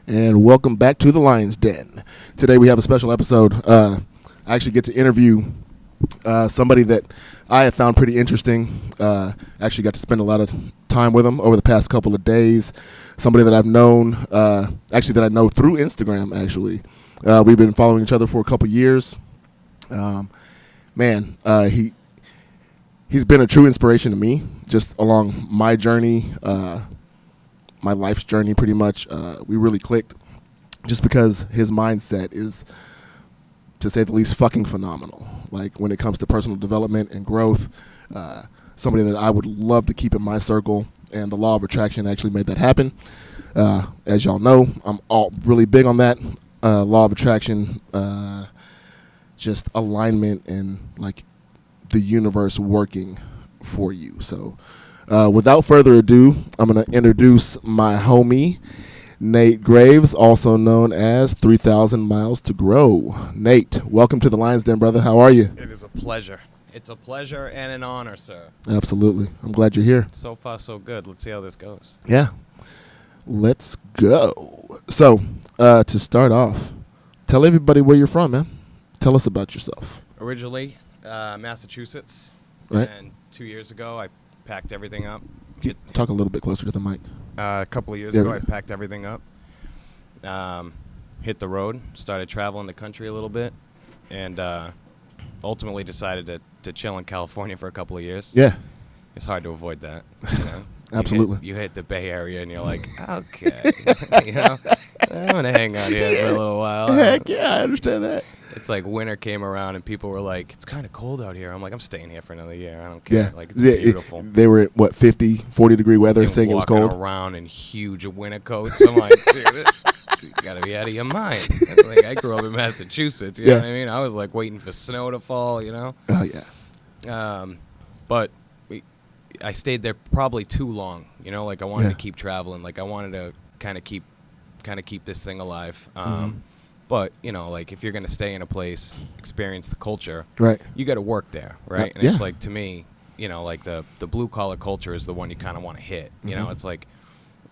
and welcome back to the Lion's Den. Today we have a special episode. I actually get to interview somebody that I have found pretty interesting. Actually got to spend a lot of time with him over the past couple of days. Somebody that I've known, that I know through Instagram, actually. We've been following each other for a couple years. He's been a true inspiration to me, just along my journey, my life's journey, pretty much. We really clicked, just because his mindset is, to say the least, fucking phenomenal. Like, when it comes to personal development and growth, somebody that I would love to keep in my circle, and the law of attraction actually made that happen. As y'all know, I'm all really big on that. Law of attraction, just alignment and like the universe working for you. So without further ado, I'm going to introduce my homie, Nate Graves, also known as 3,000 Miles to Grow. Nate, welcome to the Lion's Den, brother. How are you? It is a pleasure. It's a pleasure and an honor, sir. Absolutely. I'm glad you're here. So far, so good. Let's see how this goes. Yeah. Let's go. So, to start off, tell everybody where you're from, man. Tell us about yourself. Originally, Massachusetts. Right. And 2 years ago, I packed everything up. Talk a little bit closer to the mic. A couple of years There ago, we I go. packed everything up. Hit the road, started traveling the country a little bit, and ultimately decided to chill in California for a couple of years. Yeah. It's hard to avoid that. You know? Absolutely. You hit the Bay Area, and you're like, okay, I'm going to hang out here for a little while. Heck yeah, I understand that. It's like winter came around and people were like, it's kind of cold out here. I'm like, I'm staying here for another year. I don't care. Yeah. Like, it's beautiful. They were at, 50, 40-degree weather, And saying it was walking cold. around in huge winter coats. I'm like, dude, you got to be out of your mind. It's like, I grew up in Massachusetts. You know what I mean? I was like waiting for snow to fall, you know? Oh, yeah. But I stayed there probably too long. You know, like I wanted Yeah. to keep traveling. Like I wanted to kind of keep this thing alive. Mhm. But, you know, like if you're going to stay in a place, experience the culture, Right. you got to work there, right? And yeah. it's like, to me, you know, like the blue collar culture is the one you kind of want to hit. You know, Mhm. it's like,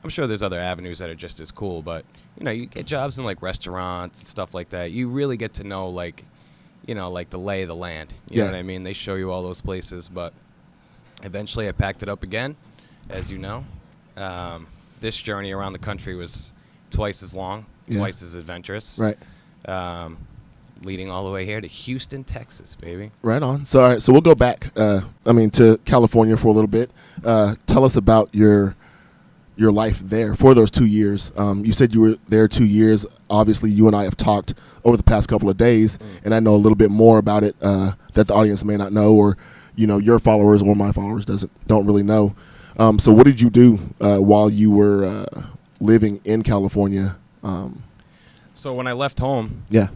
I'm sure there's other avenues that are just as cool, but, you know, you get jobs in like restaurants and stuff like that. You really get to know, like, you know, like the lay of the land. You know Yeah. what I mean? They show you all those places, but eventually I packed it up again, as you know. This journey around the country was twice as long, Yeah. twice as adventurous. Right. Leading all the way here to Houston, Texas, baby. Right on. So, all right, so we'll go back, to California for a little bit. Tell us about your life there for those 2 years. You said you were there 2 years. Obviously, you and I have talked over the past couple of days, and I know a little bit more about it that the audience may not know, or, you know, your followers or my followers don't really know. So what did you do while you were living in California? So when I left home, Yeah.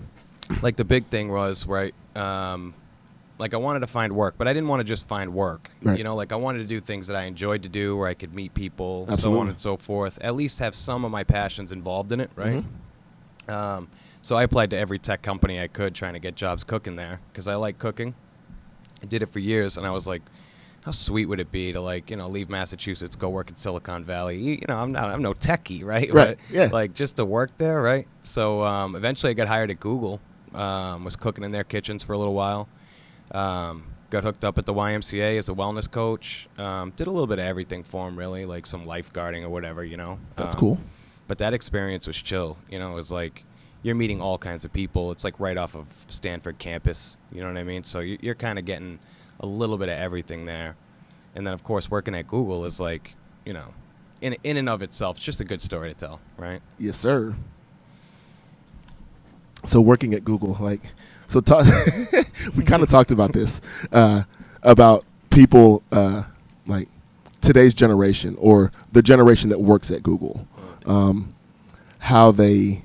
like the big thing was, right, like I wanted to find work, but I didn't want to just find work. Right. You know, like I wanted to do things that I enjoyed to do, where I could meet people, so Absolutely. on and so forth. At least have some of my passions involved in it, right? Mhm. So I applied to every tech company I could, trying to get jobs cooking there, because I like cooking. I did it for years, and I was like, how sweet would it be to, like, you know, leave Massachusetts, go work in Silicon Valley? You know, I'm no techie, right? Right, But, yeah. like, just to work there, right? So eventually I got hired at Google. Was cooking in their kitchens for a little while. Got hooked up at the YMCA as a wellness coach. Did a little bit of everything for them, really, like some lifeguarding or whatever, you know. That's cool. But that experience was chill. You know, it was like you're meeting all kinds of people. It's like right off of Stanford campus. You know what I mean? So you're kind of getting a little bit of everything there. And then, of course, working at Google is like, you know, in and of itself, it's just a good story to tell, right? Yes, sir. So working at Google, like, so we kind of talked about this, about people like today's generation or the generation that works at Google, how they.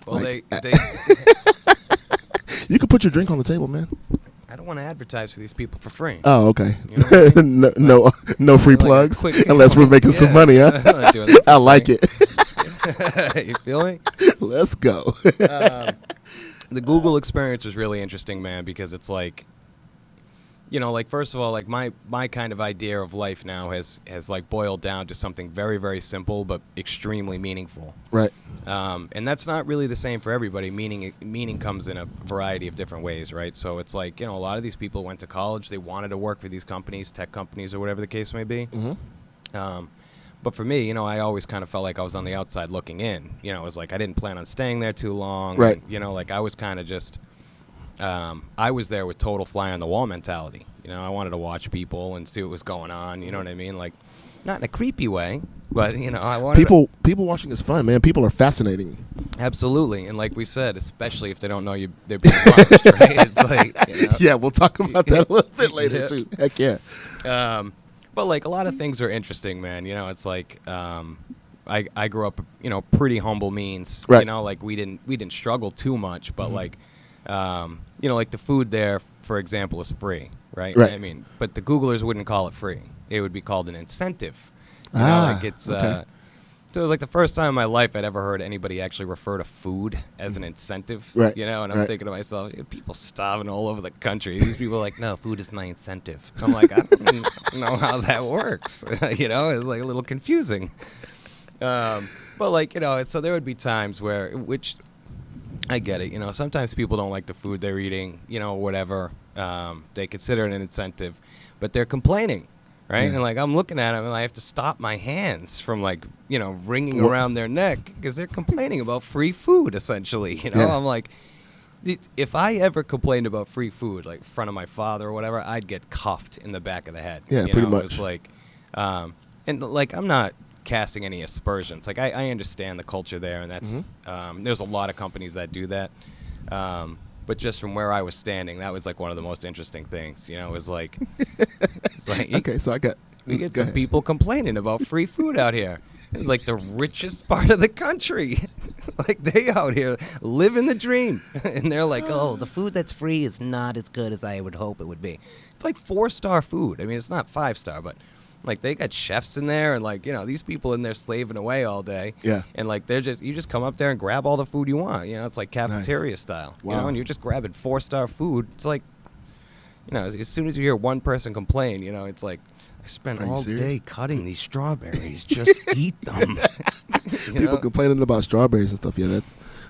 Well, like, they You can put your drink on the table, man. I don't want to advertise for these people for free. Oh, okay. You know what I mean? No free Like a plugs quick- unless we're making some Yeah. money, huh? I'm not doing that for I like free. it. You feel me? Let's go. The Google experience was really interesting, man, because it's like you know, like first of all, like my kind of idea of life now has like boiled down to something very, very simple but extremely meaningful. Right. And that's not really the same for everybody. Meaning comes in a variety of different ways, right? So it's like, you know, a lot of these people went to college, they wanted to work for these companies, tech companies, or whatever the case may be. But for me, you know, I always kind of felt like I was on the outside looking in. You know, it was like I didn't plan on staying there too long. Right. And, you know, like I was kind of just. I was there with total fly on the wall mentality. You know, I wanted to watch people and see what was going on. You know what I mean? Like, not in a creepy way, but you know, I wanted people watching is fun, man. People are fascinating. Absolutely, and like we said, especially if they don't know you, they're being watched, right? It's like, you know? Yeah, we'll talk about that a little bit later Yeah. too. Heck yeah. But like a lot of things are interesting, man. You know, it's like I grew up, you know, pretty humble means. Right. You know, like we didn't struggle too much, but like. You know, like the food there, for example, is free, right? Right. I mean, but the Googlers wouldn't call it free. It would be called an incentive. You know, like it's, okay. so it was like the first time in my life I'd ever heard anybody actually refer to food as an incentive. Right. You know, and I'm Right. thinking to myself, people starving all over the country. These people are like, no, food is my incentive. I'm like, I don't know how that works. You know, it's like a little confusing. But like, you know, so there would be times where, which I get it. You know, sometimes people don't like the food they're eating, you know, whatever. They consider it an incentive, but they're complaining, right? Yeah. And like I'm looking at them and I have to stop my hands from like, you know, wringing Wha- around their neck because they're complaining about free food, essentially. You know, Yeah. I'm like, if I ever complained about free food, like in front of my father or whatever, I'd get cuffed in the back of the head. Yeah, you pretty know? much. It's like, and like I'm not casting any aspersions. Like I understand the culture there, and that's there's a lot of companies that do that. But just from where I was standing, that was like one of the most interesting things. You know, it was like, it's like Okay, so I got. we get go some ahead. people complaining about free food out here. It's like the richest part of the country. Like they out here living the dream. And they're like, oh, the food that's free is not as good as I would hope it would be. It's like 4-star food. I mean, it's not 5-star, but like they got chefs in there and like, you know, these people in there slaving away all day. Yeah. And like you just come up there and grab all the food you want. You know, it's like cafeteria style. You Wow. know, and you're just grabbing 4-star food. It's like, you know, as soon as you hear one person complain, you know, it's like, I spent Are you all serious? day cutting these strawberries. Just eat them. You People know? complaining about strawberries and stuff. Yeah,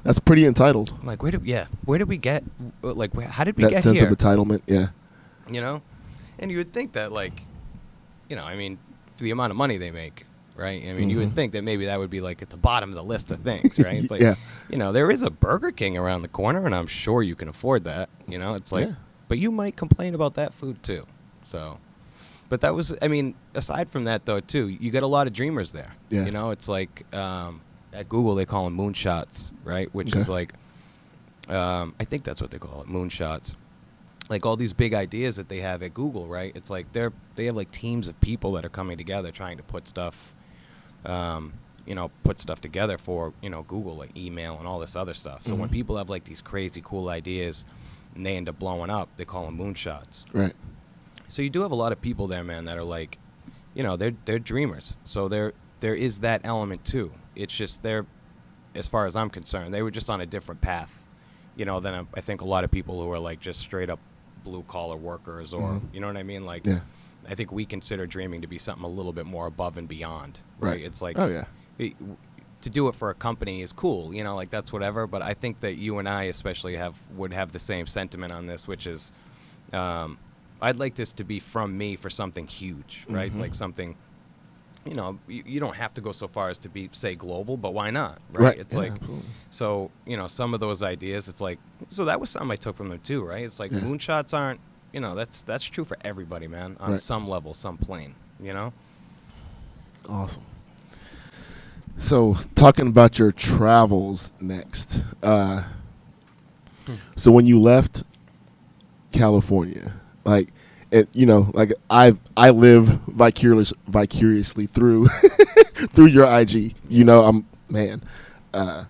that's pretty entitled. I'm like, where did we get, like, how did we That get sense here? of entitlement. Yeah. You know, and you would think that, like, you know, I mean, for the amount of money they make, right? I mean, you would think that maybe that would be like at the bottom of the list of things, right? It's like, Yeah. you know, there is a Burger King around the corner, and I'm sure you can afford that. You know, it's like, Yeah. but you might complain about that food too. So, but that was, I mean, aside from that though, too, you get a lot of dreamers there. Yeah. You know, it's like at Google they call them moonshots, right? Which is Okay. like, I think that's what they call it, moonshots. Like all these big ideas that they have at Google, right? It's like they have like teams of people that are coming together trying to put stuff, you know, put stuff together for, you know, Google, like email and all this other stuff. So when people have like these crazy cool ideas and they end up blowing up, they call them moonshots. Right. So you do have a lot of people there, man, that are like, you know, they're dreamers. So there is that element too. It's just they're, as far as I'm concerned, they were just on a different path, you know, than I think a lot of people who are like just straight up blue collar workers or, you know what I mean? Like, Yeah. I think we consider dreaming to be something a little bit more above and beyond, right? Right. It's like, Oh yeah. to do it for a company is cool, you know, like that's whatever. But I think that you and I especially would have the same sentiment on this, which is, I'd like this to be from me for something huge, right? Like something, you know, you don't have to go so far as to be, say, global, but why not, right? Right. It's Yeah, like, absolutely. so, you know, some of those ideas, it's like, so that was something I took from them too, right? It's like Yeah. moonshots aren't, you know, that's true for everybody, man, on Right. some level, some plane, you know? Awesome. So, talking about your travels next. So when you left California, like, you know, like I live vicariously through through your IG. You know, I'm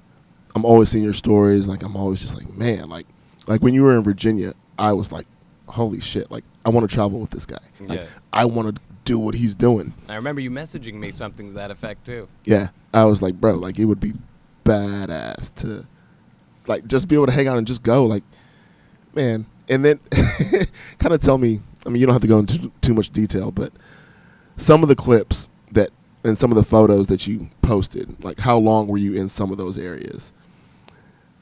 always seeing your stories. Like, I'm always just like, man, like when you were in Virginia, I was like, holy shit, like I want to travel with this guy. Like, Yeah. I want to do what he's doing. I remember you messaging me something to that effect too. Yeah, I was like, bro, like it would be badass to, like, just be able to hang out and just go, like, man. And then, kind of tell me I mean, you don't have to go into too much detail, but some of the clips that and some of the photos that you posted, like how long were you in some of those areas?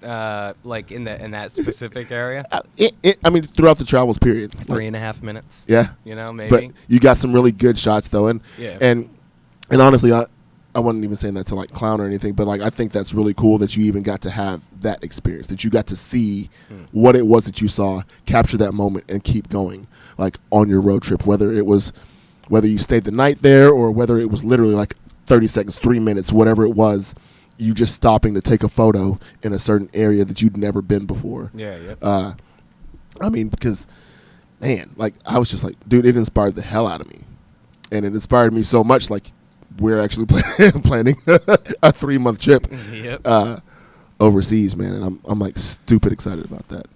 Like in that specific area, I mean, throughout the travels period, 3.5 minutes. Yeah, You know, maybe. but you got some really good shots though, and Yeah. and honestly, I wasn't even saying that to like clown or anything, but like I think that's really cool that you even got to have that experience, that you got to see what it was that you saw, capture that moment, and keep going like on your road trip, whether you stayed the night there or whether it was literally like 30 seconds, 3 minutes, whatever it was, you just stopping to take a photo in a certain area that you'd never been before. Yeah. I mean, because, man, like, I was just like, dude, it inspired the hell out of me. And it inspired me so much, like, we're actually planning a 3-month trip Yep. overseas, man. And I'm like, stupid excited about that.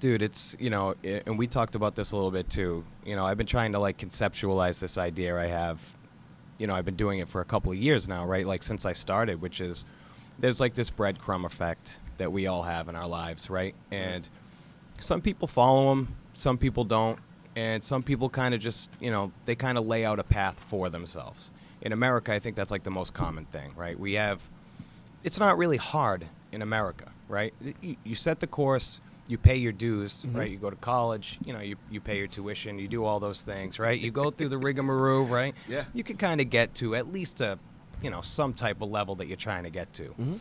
Dude, it's, and we talked about this a little bit too. I've been trying to like conceptualize this idea I have. I've been doing it for a couple of years now, right? Like since I started, which is there's like this breadcrumb effect that we all have in our lives, right? And some people follow them, some people don't. And some people kind of just, they kind of lay out a path for themselves. In America, I think that's like the most common thing, right? It's not really hard in America, right? You set the course. You pay your dues, right? You go to college, you pay your tuition, you do all those things, right? You go through the rigmarole, right? Yeah. You can kind of get to at least some type of level that you're trying to get to.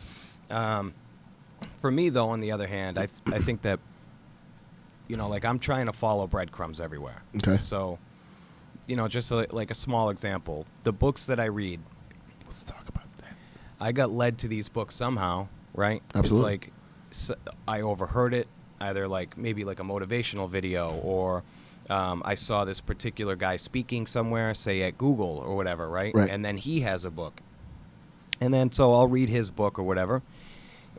For me, though, on the other hand, I think that, like I'm trying to follow breadcrumbs everywhere. Okay. So, just like a small example, the books that I read. Let's talk about that. I got led to these books somehow, right? Absolutely. It's like I overheard it. Either like maybe like a motivational video or I saw this particular guy speaking somewhere, say at Google or whatever, right? And then he has a book. And then so I'll read his book or whatever.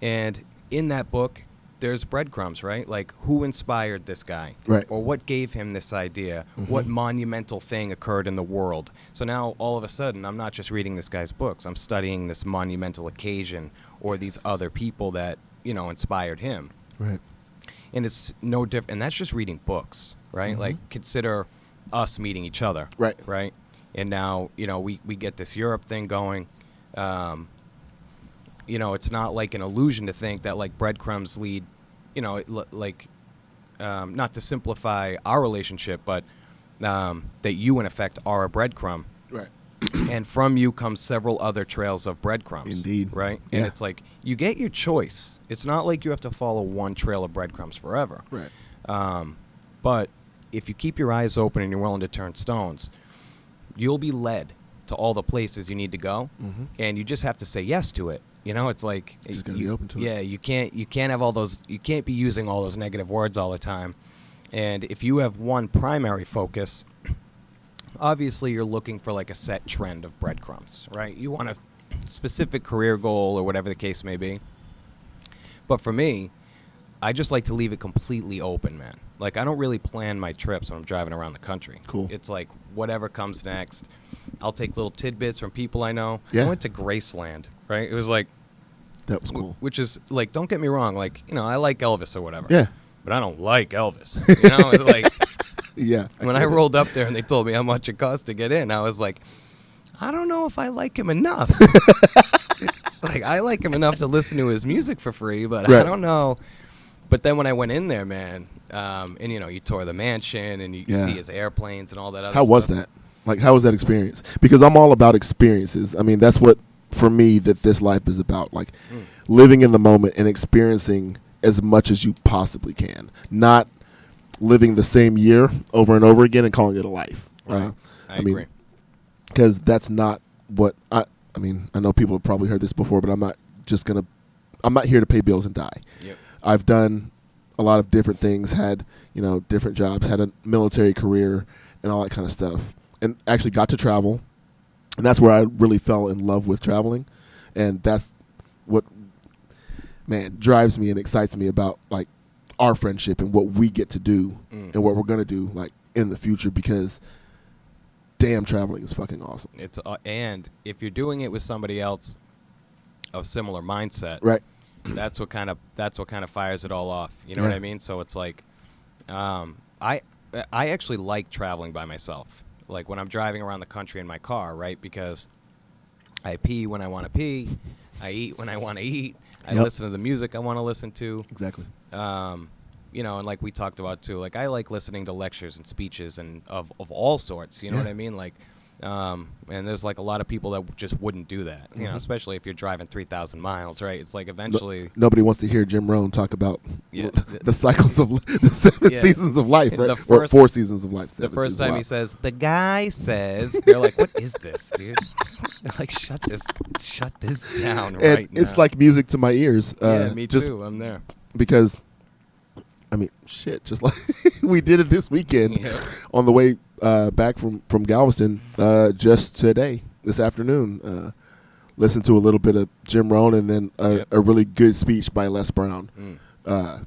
And in that book, there's breadcrumbs, right? Like who inspired this guy? Right. Or what gave him this idea? What monumental thing occurred in the world? So now all of a sudden, I'm not just reading this guy's books. I'm studying this monumental occasion or these other people that, inspired him. Right. And it's no different. And that's just reading books, right? Like consider us meeting each other. Right. Right. And now, we get this Europe thing going. It's not like an illusion to think that like breadcrumbs lead, not to simplify our relationship, but that you in effect are a breadcrumb. Right. And from you comes several other trails of breadcrumbs. Indeed. Right? Yeah. And it's like, you get your choice. It's not like you have to follow one trail of breadcrumbs forever. Right. But if you keep your eyes open and you're willing to turn stones, you'll be led to all the places you need to go. And you just have to say yes to it. It's like... Just gotta be open to it. Yeah, you can't have all those... You can't be using all those negative words all the time. And if you have one primary focus... Obviously, you're looking for like a set trend of breadcrumbs, right? You want a specific career goal or whatever the case may be. But for me, I just like to leave it completely open, man. Like, I don't really plan my trips when I'm driving around the country. Cool. It's like whatever comes next. I'll take little tidbits from people I know. Yeah. I went to Graceland, right? It was like... That was cool. Which is, like, don't get me wrong. Like, I like Elvis or whatever. Yeah. But I don't like Elvis. It's like... Yeah. When I rolled up there and they told me how much it cost to get in, I was like, I don't know if I like him enough. Like, I like him enough to listen to his music for free, but I don't know. But then when I went in there, man, and, you tour the mansion and you see his airplanes and all that other stuff. How was that? Like, how was that experience? Because I'm all about experiences. I mean, that's what, for me, that this life is about. Like, living in the moment and experiencing as much as you possibly can. Not living the same year over and over again and calling it a life. Right. I agree. Because that's not what I mean, I know people have probably heard this before, but I'm not here to pay bills and die. Yep. I've done a lot of different things, had, different jobs, had a military career and all that kind of stuff, and actually got to travel. And that's where I really fell in love with traveling. And that's what, man, drives me and excites me about, like, our friendship and what we get to do and what we're going to do, like, in the future, because damn, traveling is fucking awesome. It's and if you're doing it with somebody else of similar mindset, Right. That's what kind of fires it all off. You know Yeah. what I mean? So it's like, I I actually like traveling by myself. Like when I'm driving around the country in my car, right? Because I pee when I want to pee, I eat when I want to eat, I Yep. listen to the music I want to listen to. Exactly. You know, and like we talked about too, like I like listening to lectures and speeches and of all sorts. You know Yeah. what I mean? Like, and there's like a lot of people that just wouldn't do that. You know, Mhm. especially if you're driving 3,000 miles, right? It's like No- eventually. nobody wants to hear Jim Rohn talk about Yeah. the cycles of the 7 Yeah. seasons of life, right? The Or first- 4 seasons of life. The 7 first seasons of time he life. says, "The guy says," they're like, "What is this, dude?" They're like, "Shut this down and right it's now." like music to my ears. Yeah, me just too. I'm there. because, I mean, shit. Just like we did it this weekend Yeah. on the way back from Galveston. Just today, this afternoon, listened to a little bit of Jim Rohn and then Yep. a really good speech by Les Brown. Mm.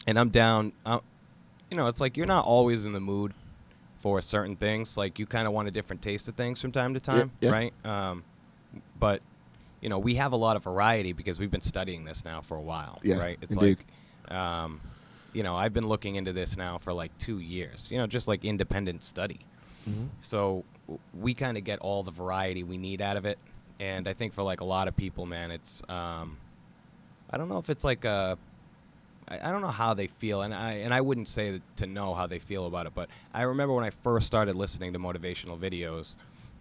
And I'm down. You know, it's like you're not always in the mood for certain things. Like you kind of want a different taste of things from time to time, yeah. right? But you know, we have a lot of variety because we've been studying this now for a while, Yeah, right? It's indeed. like, you know, I've been looking into this now for like 2 years. You know, just like independent study. Mhm. So we kind of get all the variety we need out of it. And I think for like a lot of people, man, it's I don't know if it's like I don't know how they feel, and I wouldn't say to know how they feel about it, but I remember when I first started listening to motivational videos,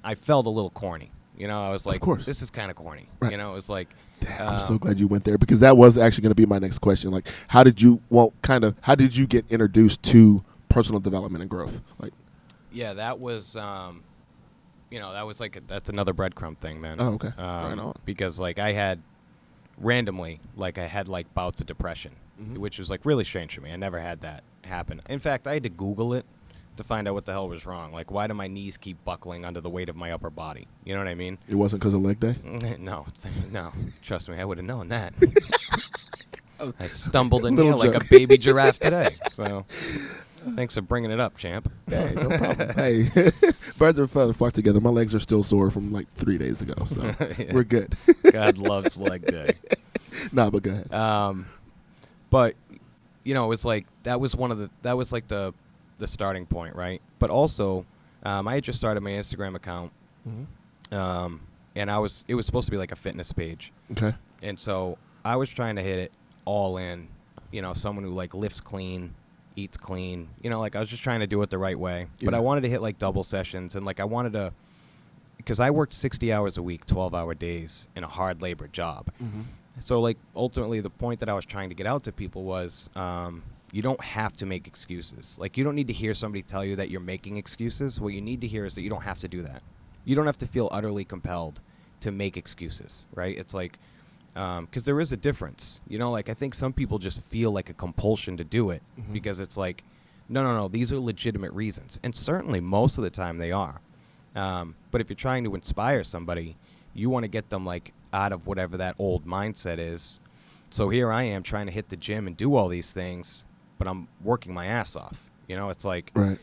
I felt a little corny. You know, I was like, course. this is kind of corny. Right. You know, it was like, I'm so glad you went there because that was actually going to be my next question. Like, how did you get introduced to personal development and growth? Like, yeah, that was, you know, that was like that's another breadcrumb thing, man. oh, okay, right on. Because like I had randomly, like I had like bouts of depression, Mhm. which was like really strange for me. I never had that happen. In fact, I had to Google it to find out what the hell was wrong. Like, why do my knees keep buckling under the weight of my upper body? You know what I mean? It wasn't because of leg day. No, no. Trust me, I would have known that. Oh. I stumbled in Little here like joke. a baby giraffe today. So, thanks for bringing it up, champ. Hey, no problem. Hey, birds of a feather flock together. My legs are still sore from like 3 days ago, so Yeah. we're good. God loves leg day. Nah, but go ahead. But you know, it's like that was like the starting point, right? But also, I had just started my Instagram account, Mhm. and it was supposed to be like a fitness page, Okay. and so I was trying to hit it all in, you know, someone who like lifts clean, eats clean, you know, like I was just trying to do it the right way. But Yeah. I wanted to hit like double sessions, and like I wanted to, because I worked 60 hours a week, 12-hour days in a hard labor job. Mm-hmm. So, like, ultimately, the point that I was trying to get out to people was you don't have to make excuses. Like, you don't need to hear somebody tell you that you're making excuses. What you need to hear is that you don't have to do that. You don't have to feel utterly compelled to make excuses, right? It's like, because there is a difference. You know, like, I think some people just feel like a compulsion to do it Mhm. because it's like, no, these are legitimate reasons. And certainly, most of the time, they are. But if you're trying to inspire somebody, you want to get them, like, out of whatever that old mindset is. So here I am trying to hit the gym and do all these things, but I'm working my ass off. You know, it's like, Right.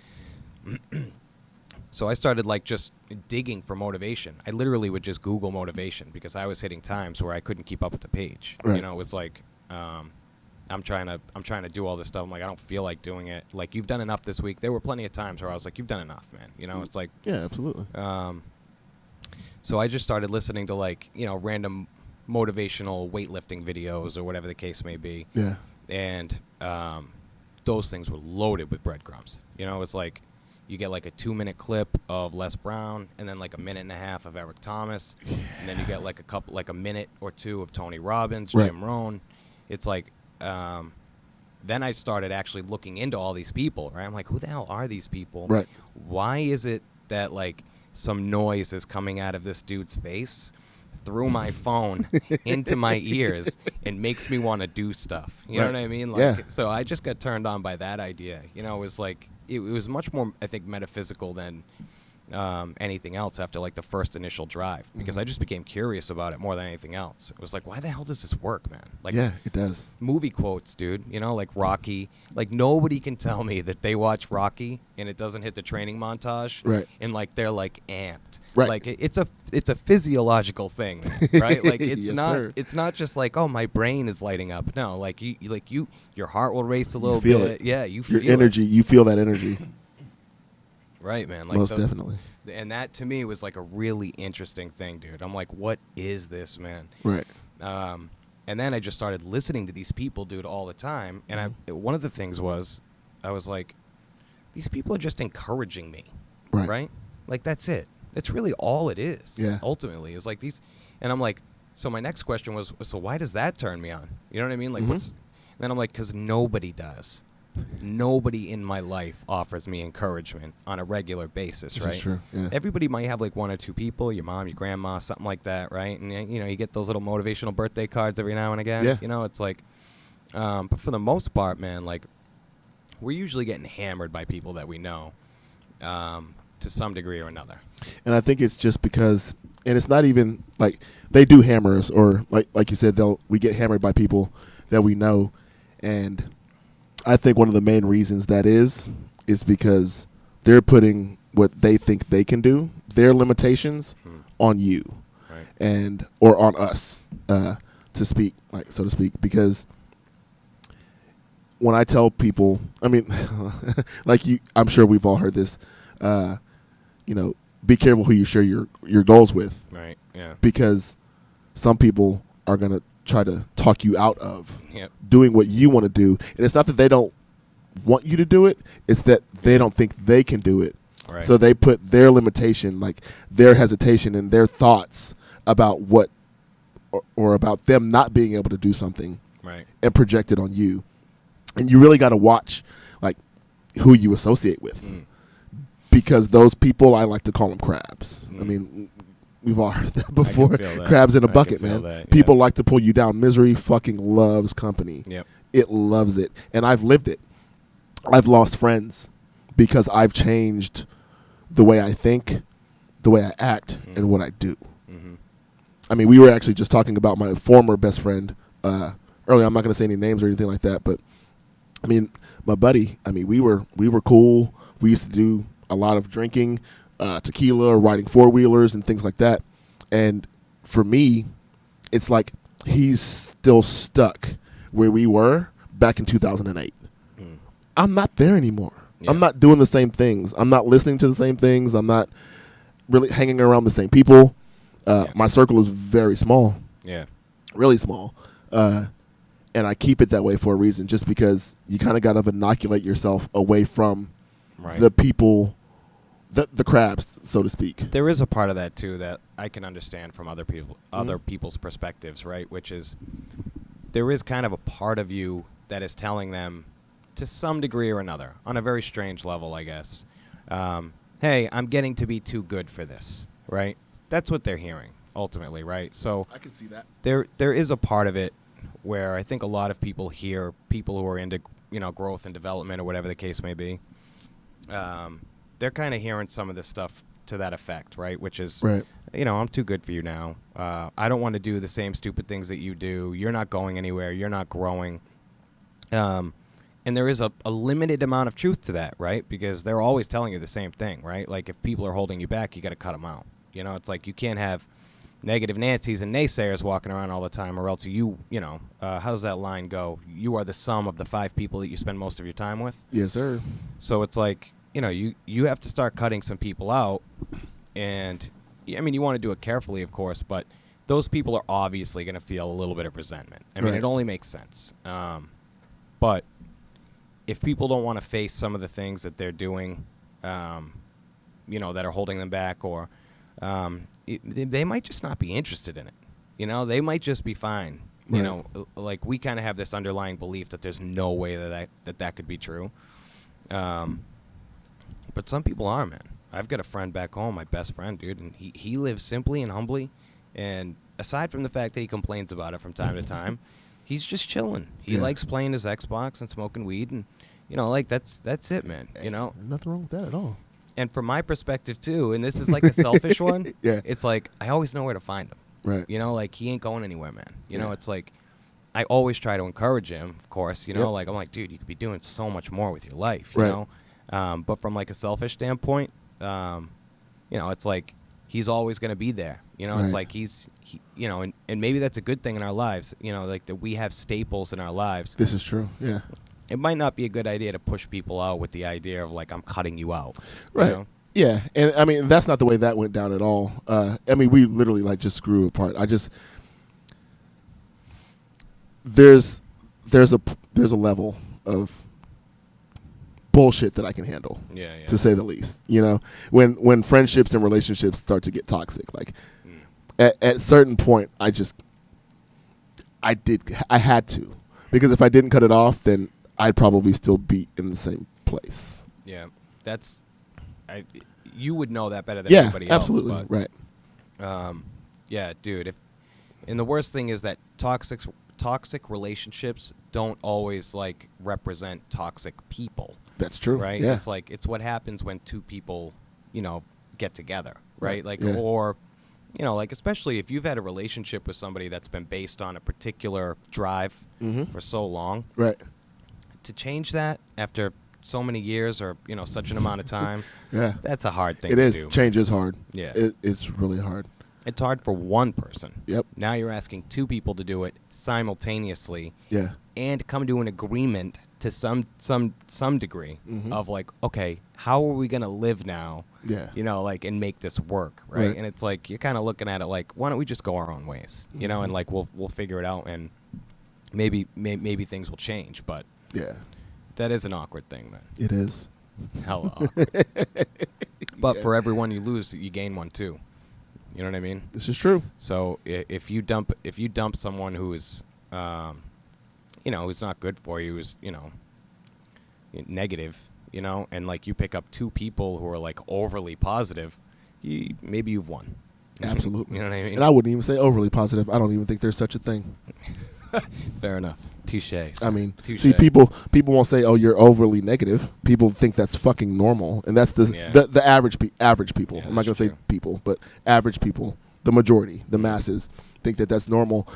so I started like just digging for motivation. I literally would just Google motivation because I was hitting times where I couldn't keep up with the page. Right. You know, it was like, I'm trying to do all this stuff. I'm like, I don't feel like doing it. Like, you've done enough this week. There were plenty of times where I was like, you've done enough, man. You know, it's like, Yeah, absolutely. so I just started listening to, like, you know, random motivational weightlifting videos or whatever the case may be. Yeah. And those things were loaded with breadcrumbs. You know, it's like you get like a 2-minute clip of Les Brown and then like a minute and a half of Eric Thomas. And then you get like a minute or two of Tony Robbins, Right. Jim Rohn. It's like, then I started actually looking into all these people, right? I'm like, who the hell are these people? Right. Why is it that like some noise is coming out of this dude's face through my phone into my ears and makes me want to do stuff? You know Right. what I mean? Like, Yeah. So I just got turned on by that idea. You know, it was like, it was much more, I think, metaphysical than anything else after like the first initial drive, because I just became curious about it more than anything else. It was like, why the hell does this work, man? Like, Yeah, it does. movie quotes, dude. You know, like Rocky. Like, nobody can tell me that they watch Rocky and it doesn't hit the training montage, Right. and like they're like amped. Right. Like it's a physiological thing, man, right? Like it's Yes, not sir. it's not just like, oh, my brain is lighting up. No, like your heart will race a little feel bit. it. Yeah, you Your feel energy, you feel that energy. it. Right, man. Like Most definitely. And that to me was like a really interesting thing, dude. I'm like, what is this, man? Right. And then I just started listening to these people, dude, all the time. And one of the things was, I was like, these people are just encouraging me, Right. Like, that's it. That's really all it is. Yeah. Ultimately, is like these. And I'm like, so my next question was, so why does that turn me on? You know what I mean? Like, what's? And then I'm like, because nobody does. Nobody in my life offers me encouragement on a regular basis, This right? is true. Yeah. Everybody might have like one or two people, your mom, your grandma, something like that, right? And you know, you get those little motivational birthday cards every now and again. Yeah. You know, it's like, but for the most part, man, like, we're usually getting hammered by people that we know, to some degree or another. And I think it's just because, and it's not even like they do hammer us, or like you said, we get hammered by people that we know, and I think one of the main reasons that is because they're putting what they think they can do, their limitations, on you, Right. and or on us, to speak, like so to speak, because when I tell people, I mean, like you, I'm sure we've all heard this, you know, be careful who you share your goals with, Right. Yeah. because some people are going to try to talk you out of Yep. doing what you want to do. And it's not that they don't want you to do it, it's that they don't think they can do it. Right. So they put their limitation, like their hesitation and their thoughts about what, or about them not being able to do something, Right. and project it on you. And you really got to watch, like, who you associate with, because those people, I like to call them crabs. I mean, we've all heard that before. feel that. Crabs in a I can bucket, feel man. that, People yeah. like to pull you down. Misery fucking loves company. Yep. It loves it. And I've lived it. I've lost friends because I've changed the way I think, the way I act, and what I do. Mm-hmm. I mean, we were actually just talking about my former best friend earlier. I'm not going to say any names or anything like that, but I mean, my buddy, I mean, we were cool. We used to do a lot of drinking, tequila, riding four-wheelers and things like that. And for me, it's like he's still stuck where we were back in 2008. I'm not there anymore. Yeah. I'm not doing the same things. I'm not listening to the same things. I'm not really hanging around the same people. My circle is very small, Yeah. really small. And I keep it that way for a reason, just because you kind of got to inoculate yourself away from Right. the people, the crabs, so to speak. There is a part of that too that I can understand from other people's perspectives, right? Which is, there is kind of a part of you that is telling them, to some degree or another, on a very strange level, I guess, hey, I'm getting to be too good for this, right? That's what they're hearing ultimately, right? So I can see that. there is a part of it where I think a lot of people hear people who are into, you know, growth and development or whatever the case may be. They're kind of hearing some of this stuff to that effect, right? Which is, Right. you know, I'm too good for you now. I don't want to do the same stupid things that you do. You're not going anywhere. You're not growing. And there is a limited amount of truth to that, right? Because they're always telling you the same thing, right? Like, if people are holding you back, you got to cut them out. You know, it's like you can't have negative Nancys and naysayers walking around all the time, or else you know, how does that line go? You are the sum of the 5 people that you spend most of your time with. Yes, sir. So it's like, you know, you have to start cutting some people out. And, I mean, you want to do it carefully, of course, but those people are obviously going to feel a little bit of resentment. I mean, Right. it only makes sense. But if people don't want to face some of the things that they're doing, you know, that are holding them back, or they might just not be interested in it. You know, they might just be fine. You Right. know, like, we kind of have this underlying belief that there's no way that could be true. But some people are, man. I've got a friend back home, my best friend, dude, and he lives simply and humbly. And aside from the fact that he complains about it from time to time, he's just chilling. He Yeah. likes playing his Xbox and smoking weed, and, you know, like, that's it, man. You know, Nothing wrong with that at all. And from my perspective too, and this is like a selfish one. Yeah. It's like I always know where to find him. Right. You know, like he ain't going anywhere, man. You know, Yeah. it's like I always try to encourage him, of course. You know, Yep. like I'm like, dude, you could be doing so much more with your life. Right. You know, but from like a selfish standpoint, you know, it's like he's always going to be there. You know, it's Right. like you know, and maybe that's a good thing in our lives. You know, like that we have staples in our lives. This is true. Yeah. It might not be a good idea to push people out with the idea of like I'm cutting you out. Right. You know? Yeah, and I mean that's not the way that went down at all. I mean we literally like just grew apart. There's a level of bullshit that I can handle, Yeah, yeah. to say the least. You know, when friendships and relationships start to get toxic, like at certain point, I had to, because if I didn't cut it off, then I'd probably still be in the same place. Yeah, you would know that better than Yeah, anybody else. absolutely, right. Yeah, dude. And the worst thing is that toxic relationships don't always like represent toxic people, That's true. right? Yeah. It's like it's what happens when two people, you know, get together, right? Right, Like yeah. or you know, like especially if you've had a relationship with somebody that's been based on a particular drive for so long, Right. to change that after so many years or you know such an amount of time, Yeah. that's a hard thing It to is. do. Change is hard. Yeah. It's really hard. It's hard for one person. Yep. Now you're asking two people to do it simultaneously Yeah. and come to an agreement to some degree of like, okay, how are we gonna live now? Yeah. You know, like and make this work, right? Right. And it's like you're kind of looking at it like, why don't we just go our own ways? You know, and like we'll figure it out and maybe things will change, but Yeah. that is an awkward thing, man. It is. Hella awkward. But for every one you lose, you gain one too. You know what I mean? This is true. So if you dump someone who is, you know, who's not good for you, who's you know, negative, you know, and like you pick up two people who are like overly positive, maybe you've won. Absolutely. You know what I mean? And I wouldn't even say overly positive. I don't even think there's such a thing. Fair enough. Touche. I mean, Touche. see, people won't say, "Oh, you're overly negative." People think that's fucking normal, and that's Yeah. the average people. Yeah, I'm not gonna that's say true. people, but average people, the majority, the masses, think that that's normal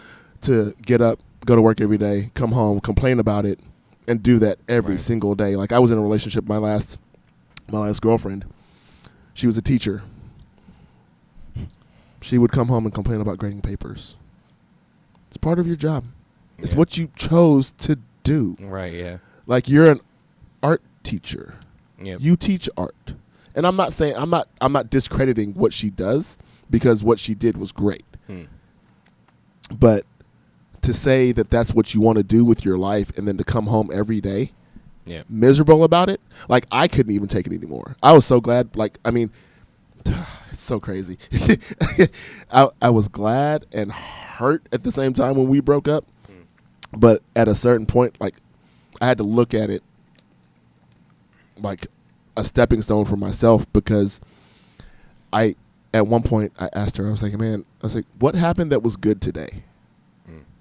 to get up, go to work every day, come home, complain about it, and do that every Right. single day. Like I was in a relationship, my last girlfriend. She was a teacher. She would come home and complain about grading papers. It's part of your job. It's Yeah. what you chose to do. Right. Yeah. Like you're an art teacher. Yep. You teach art. And I'm not discrediting what she does, because what she did was great. But to say that that's what you want to do with your life and then to come home every day Yeah. miserable about it, like I couldn't even take it anymore. I was so glad, like, I mean, it's so crazy. I was glad and hurt at the same time when we broke up. But at a certain point, like, I had to look at it like a stepping stone for myself, because at one point I asked her, I was like, what happened that was good today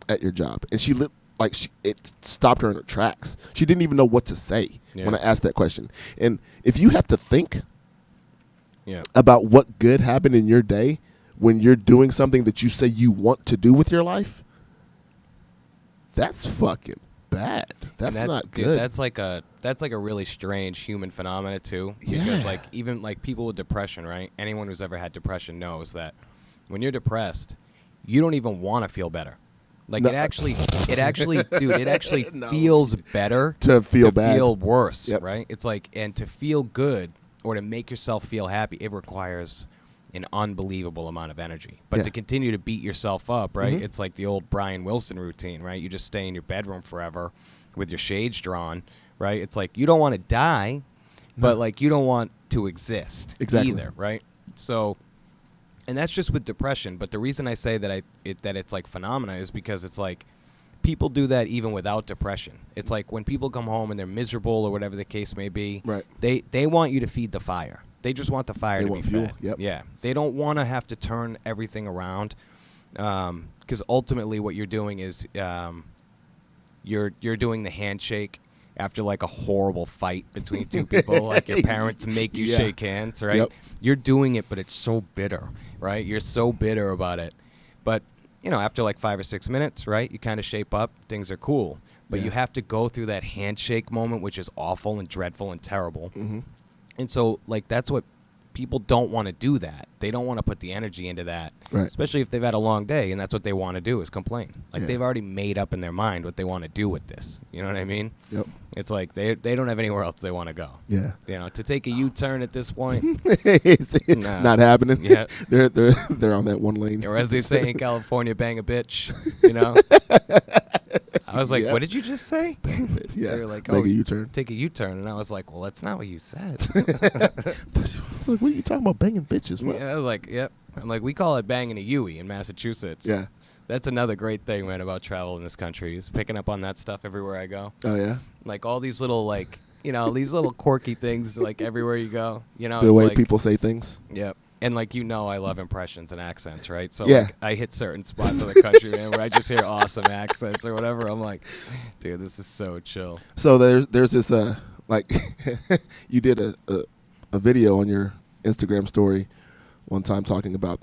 at your job? And she it stopped her in her tracks. She didn't even know what to say when I asked that question. And if you have to think Yeah. about what good happened in your day when you're doing something that you say you want to do with your life, that's fucking bad. That's not dude, good. that's like a really strange human phenomena too. Yeah. Because like even like people with depression, right? Anyone who's ever had depression knows that when you're depressed, you don't even want to feel better. Like No. it actually, dude, it actually No. feels better To feel bad. feel worse, Yep. right? It's like, and to feel good or to make yourself feel happy, it requires an unbelievable amount of energy. But Yeah. to continue to beat yourself up, right? Mhm. It's like the old Brian Wilson routine, right? You just stay in your bedroom forever with your shades drawn, right? It's like you don't want to die, but No. like you don't want to exist Exactly. either, right? So, and that's just with depression. But the reason I say that it's like phenomena is because it's like people do that even without depression. It's like when people come home and they're miserable or whatever the case may be, Right. they want you to feed the fire. They just want the fire They to be want fuel. fed. Yep. Yeah. They don't want to have to turn everything around, because ultimately what you're doing is you're doing the handshake after like a horrible fight between two people, like your parents make you Yeah. shake hands, right? Yep. You're doing it, but it's so bitter, right? You're so bitter about it. But, after like 5 or 6 minutes, right, you kind of shape up, things are cool. But Yeah. you have to go through that handshake moment, which is awful and dreadful and terrible. Mm-hmm. And so, like, that's what people don't want to do that. They don't want to put the energy into that, Right. especially if they've had a long day, and that's what they want to do is complain. Like, Yeah. they've already made up in their mind what they want to do with this. You know what I mean? Yep. It's like they don't have anywhere else they want to go. Yeah. To take a U-turn at this point, It's Nah. not happening. Yeah. They're on that one lane. or as they say in California, bang a bitch, I was like, Yep. what did you just say? Yeah. They were like, make oh, a U-turn. take a U-turn. And I was like, well, that's not what you said. It's like, what are you talking about, banging bitches? What? Yeah, I was like, yep. I'm like, we call it banging a Yui in Massachusetts. Yeah. That's another great thing, man, about travel in this country is picking up on that stuff everywhere I go. Oh yeah. Like all these little, like, these little quirky things, like everywhere you go. The it's way like, people say things. Yep. And like I love impressions and accents, right? So Yeah. like, I hit certain spots of the country, man, where I just hear awesome accents or whatever. I'm like, dude, this is so chill. So there's this like you did a video on your Instagram story one time talking about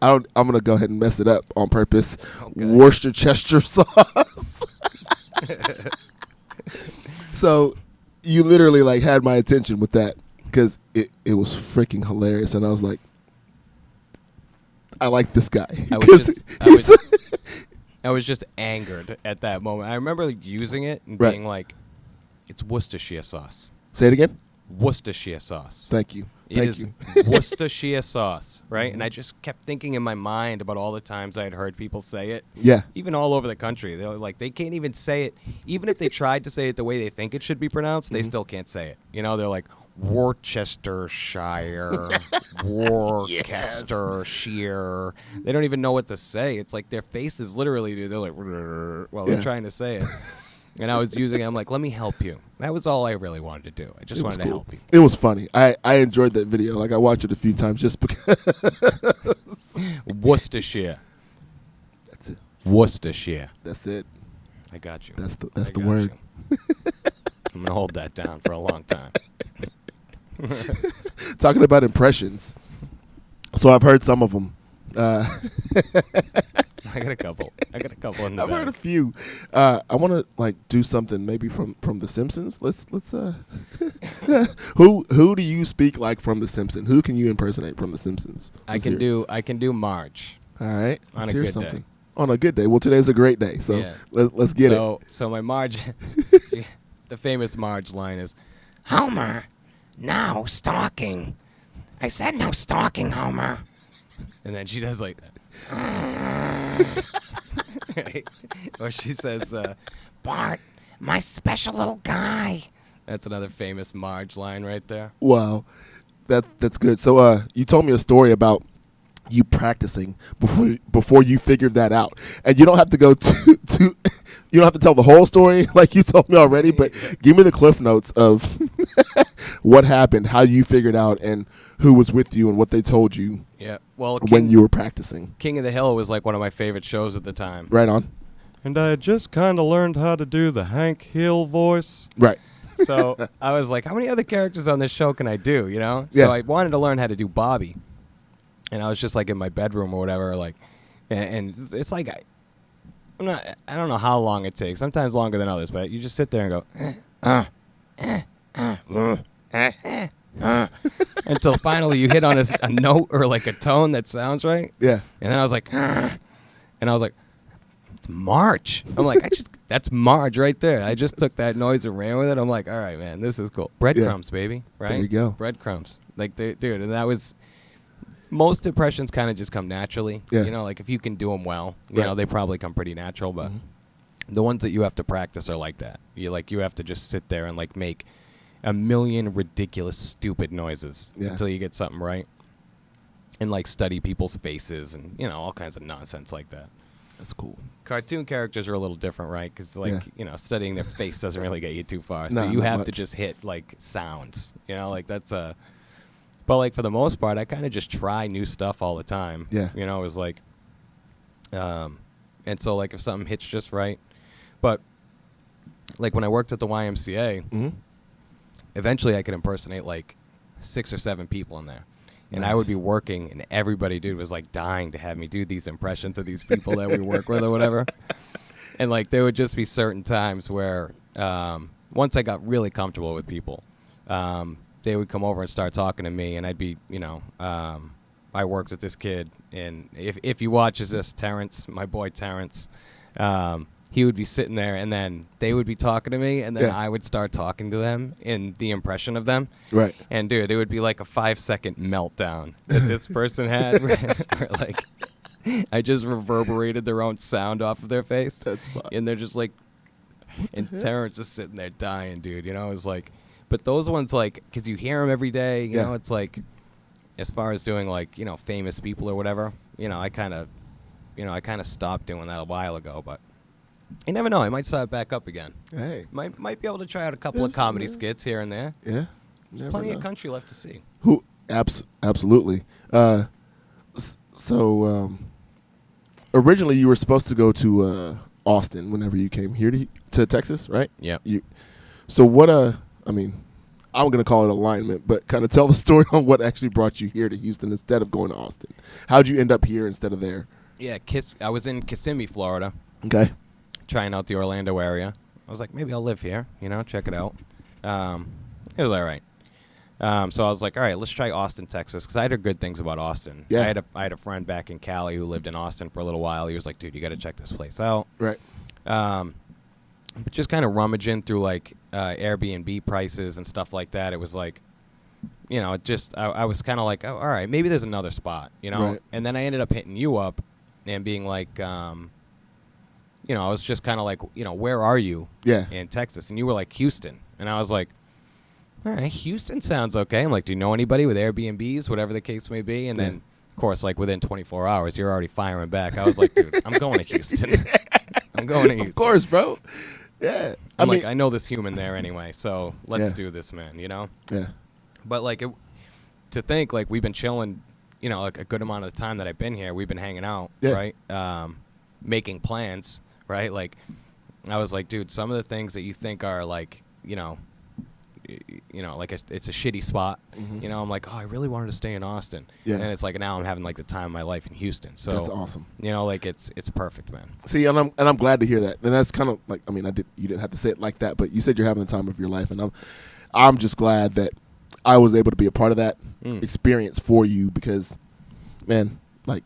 I'm gonna go ahead and mess it up on purpose. Okay. Worcestershire sauce. So you literally like had my attention with that because it was freaking hilarious, and I was like, I like this guy. I was 'Cause just- I he's- was- I was just angered at that moment. I remember like, using it and Right. being like, it's Worcestershire sauce. Say it again. Worcestershire sauce. Thank you. It Thank is you. Worcestershire sauce, right? And I just kept thinking in my mind about all the times I had heard people say it, Yeah. even all over the country. They're like, they can't even say it. Even if they tried to say it the way they think it should be pronounced, they still can't say it. They're like, Worcestershire, Worcestershire. They don't even know what to say. It's like their faces literally, they're like, while they're Yeah. trying to say it. And I was using it. I'm like, let me help you. That was all I really wanted to do. I just It was wanted to cool. help you. It was funny. I enjoyed that video. Like I watched it a few times just because. Worcestershire. That's it. Worcestershire. That's it. I got you. That's I the got word. you. I'm going to hold that down for a long time. Talking about impressions. So I've heard some of them. I got a couple in the I've heard a bag. few. I want to like do something maybe from The Simpsons. Let's who do you speak like from The Simpsons? Who can you impersonate from The Simpsons? I Let's can hear it. do Marge. All right. on Let's a hear good day. something. On a good day. Well, today's a great day, so Yeah. let's get it. So my Marge, the famous Marge line is, Homer, no stalking. I said no stalking, Homer. And then she does like that. Or she says, Bart, my special little guy. That's another famous Marge line right there. Wow, that's good. So you told me a story about you practicing before you figured that out, and you don't have to go to you don't have to tell the whole story like you told me already, but give me the cliff notes of what happened, how you figured out, and who was with you and what they told you Yeah. Well, when you were practicing. King of the Hill was like one of my favorite shows at the time. Right on. And I had just kind of learned how to do the Hank Hill voice. Right. So I was like, how many other characters on this show can I do, Yeah. So I wanted to learn how to do Bobby. And I was just like in my bedroom or whatever, like, and it's like, I don't know how long it takes. Sometimes longer than others, but you just sit there and go, until finally you hit on a note or like a tone that sounds right. Yeah. And then I was like, and I was like, it's Marge. I'm like, that's Marge right there. I just took that noise and ran with it. I'm like, all right, man, this is cool. Breadcrumbs, baby. Right? There you go. Breadcrumbs. Like, dude, and that was, most impressions kind of just come naturally. Yeah. Like if you can do them well, Right. they probably come pretty natural. But the ones that you have to practice are like that. You have to just sit there and like make a million ridiculous, stupid noises Yeah. until you get something right. And like study people's faces and, all kinds of nonsense like that. That's cool. Cartoon characters are a little different, right? Because, studying their face doesn't really get you too far. So No, you not have to much. just hit, like, sounds. Like, that's a... But, like, for the most part, I kind of just try new stuff all the time. Yeah. It was like... and so, like, if something hits just right... But like when I worked at the YMCA, Mm-hmm. eventually I could impersonate like 6 or 7 people in there. And I would be Nice. working, and everybody, dude, was like dying to have me do these impressions of these people that we work with or whatever. And like there would just be certain times where once I got really comfortable with people, they would come over and start talking to me, and I'd be, I worked with this kid, and if he watches this, Terrence, my boy Terrence, he would be sitting there, and then they would be talking to me, and then Yeah. I would start talking to them in the impression of them. Right. And dude, it would be like a 5-second meltdown that this person had, where like I just reverberated their own sound off of their face. That's fine. And they're just like, and Terrence is sitting there dying, dude. You know, it's like, but those ones, like, because you hear them every day, you Yeah. know, it's like, as far as doing like, famous people or whatever, I kind of stopped doing that a while ago, but you never know. I might start back up again. Hey. Might be able to try out a couple of Yes, comedy yeah. skits here and there. Yeah. There's plenty of country left to see. Who? Absolutely. So originally you were supposed to go to Austin whenever you came here to Texas, right? Yep. So what? I mean, I'm gonna call it alignment, but kind of tell the story on what actually brought you here to Houston instead of going to Austin. How'd you end up here instead of there? Yeah, I was in Kissimmee, Florida, Okay. trying out the Orlando area. I was like, maybe I'll live here, check it out. It was all right. So I was like, all right, let's try Austin, Texas, because I heard good things about Austin. Yeah. I had a friend back in Cali who lived in Austin for a little while. He was like, dude, you got to check this place out. Right. But just kind of rummaging through like Airbnb prices and stuff like that. It was like, I was kind of like, oh, all right, maybe there's another spot, Right. And then I ended up hitting you up and being like, I was just kind of like, where are you Yeah. in Texas? And you were like, Houston. And I was like, all right, Houston sounds okay. I'm like, do you know anybody with Airbnbs, whatever the case may be? And Yeah. then, of course, like within 24 hours, you're already firing back. I was like, dude, I'm going to Houston. I'm going to Houston. Of course, bro. Yeah. I'm like, I know this human there anyway, so let's Yeah. do this, man, Yeah. But like, to think like we've been chilling, like a good amount of the time that I've been here, we've been hanging out, Yeah. right? Making plans, right? Like, I was like, dude, some of the things that you think are like, like it's a shitty spot. Mhm. I'm like, oh, I really wanted to stay in Austin. Yeah. And it's like now I'm having like the time of my life in Houston. So That's awesome. like it's perfect, man. See, and I'm glad to hear that. And that's kind of like, I mean, you didn't have to say it like that, but you said you're having the time of your life, and I'm just glad that I was able to be a part of that experience for you because, man, like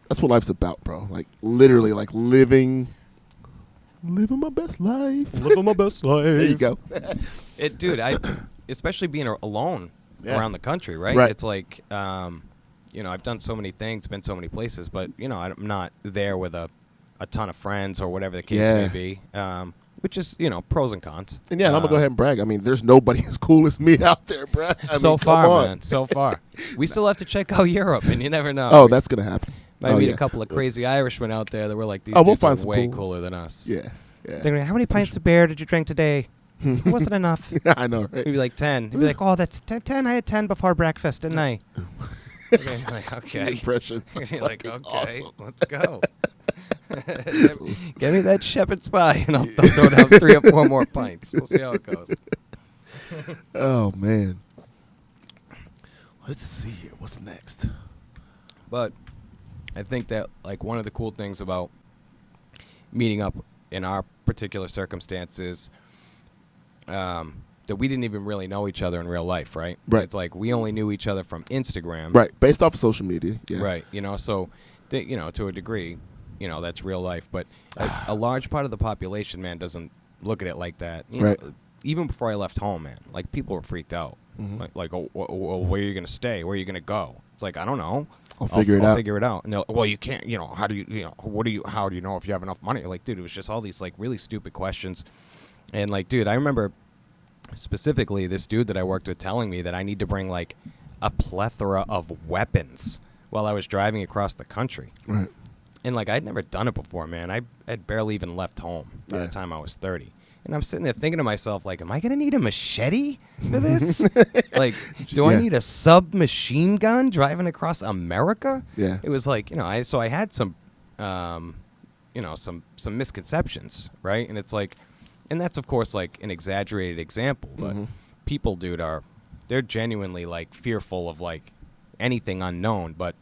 that's what life's about, bro. Like literally, like living my best life. Living my best life. There you go. Dude, especially being alone Yeah. around the country, right? Right. It's like, I've done so many things, been so many places, but I'm not there with a ton of friends or whatever the case Yeah. may be. Which is, pros and cons. And yeah, and I'm gonna go ahead and brag. I mean, there's nobody as cool as me out there, bro. I So mean, far, come on. man. So far. We still have to check out Europe, and you never know. Oh, that's gonna happen. Might Oh, meet yeah. a couple of crazy Irishmen out there that were like, these Oh, we'll dudes find are some way cool cooler than us. Yeah, yeah. They're gonna be, how many pints of beer did you drink today? It wasn't enough. I know, right? Maybe like 10. He'd be like, oh, that's 10. I had 10 before breakfast, didn't I? Okay, like, okay. Impressions. are You're like, fucking okay, awesome. let's go. Give me that shepherd's pie, and I'll throw down 3 or 4 more pints. We'll see how it goes. Oh man. Let's see here. What's next? But I think that like one of the cool things about meeting up in our particular circumstances, that we didn't even really know each other in real life, right? Right. It's like we only knew each other from Instagram. Right, based off of social media. Yeah. Right. So, to a degree, that's real life. But a large part of the population, man, doesn't look at it like that. Right. Even before I left home, man, like people were freaked out. Mhm. Like, oh, where are you gonna stay? Where are you gonna go? It's like, I don't know. I'll figure it out. Figure it out. And they're like, well, you can't. How do you? How do you know if you have enough money? Like, dude, it was just all these like really stupid questions. And like, dude, I remember specifically this dude that I worked with telling me that I need to bring like a plethora of weapons while I was driving across the country. Right. And like, I'd never done it before, man. I had barely even left home by Yeah. the time I was 30. And I'm sitting there thinking to myself, like, am I going to need a machete for this? Like, do I Yeah. need a submachine gun driving across America? Yeah. It was like, so I had some, some misconceptions, right? And it's like, and that's of course like an exaggerated example, but people, dude, they're genuinely like fearful of like anything unknown. But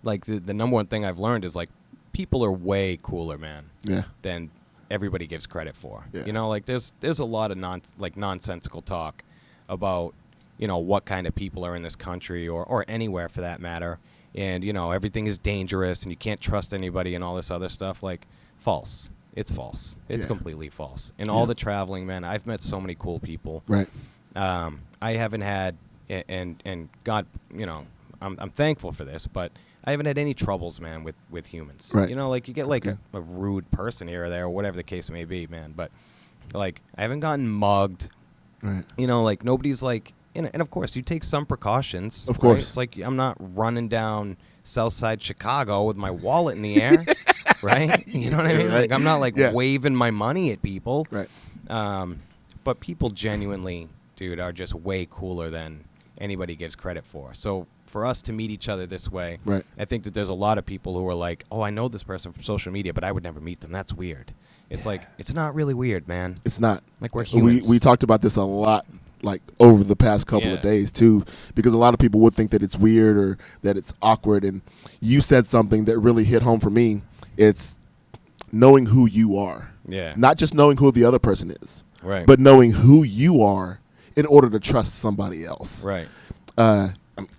like the number one thing I've learned is like people are way cooler, man, Yeah. than everybody gives credit for. Yeah. You know, like there's a lot of nonsensical talk about, you know, what kind of people are in this country or anywhere for that matter. And, you know, everything is dangerous and you can't trust anybody and all this other stuff. Like, false. It's false. It's Yeah. completely false. And all the traveling, man, I've met so many cool people. Right. I haven't had, and God, you know, I'm thankful for this, but I haven't had any troubles, man, with humans. Right. You know, like you get like good. a rude person here or there or whatever the case may be, man. But like I haven't gotten mugged. Right. You know, like nobody's like, and of course you take some precautions. Of right? course. It's like I'm not running down Southside Chicago with my wallet in the air, right? You know what I mean? Right. Like I'm not like Yeah. waving my money at people. Right. But people genuinely, dude, are just way cooler than anybody gives credit for. So for us to meet each other this way, Right. I think that there's a lot of people who are like, oh, I know this person from social media, but I would never meet them. That's weird. It's like, it's not really weird, man. It's not. Like we're humans. We talked about this a lot, like over the past couple of Yeah. days too, because a lot of people would think that it's weird or that it's awkward. And you said something that really hit home for me. It's knowing who you are, Yeah. not just knowing who the other person is, Right. but knowing who you are in order to trust somebody else. Right.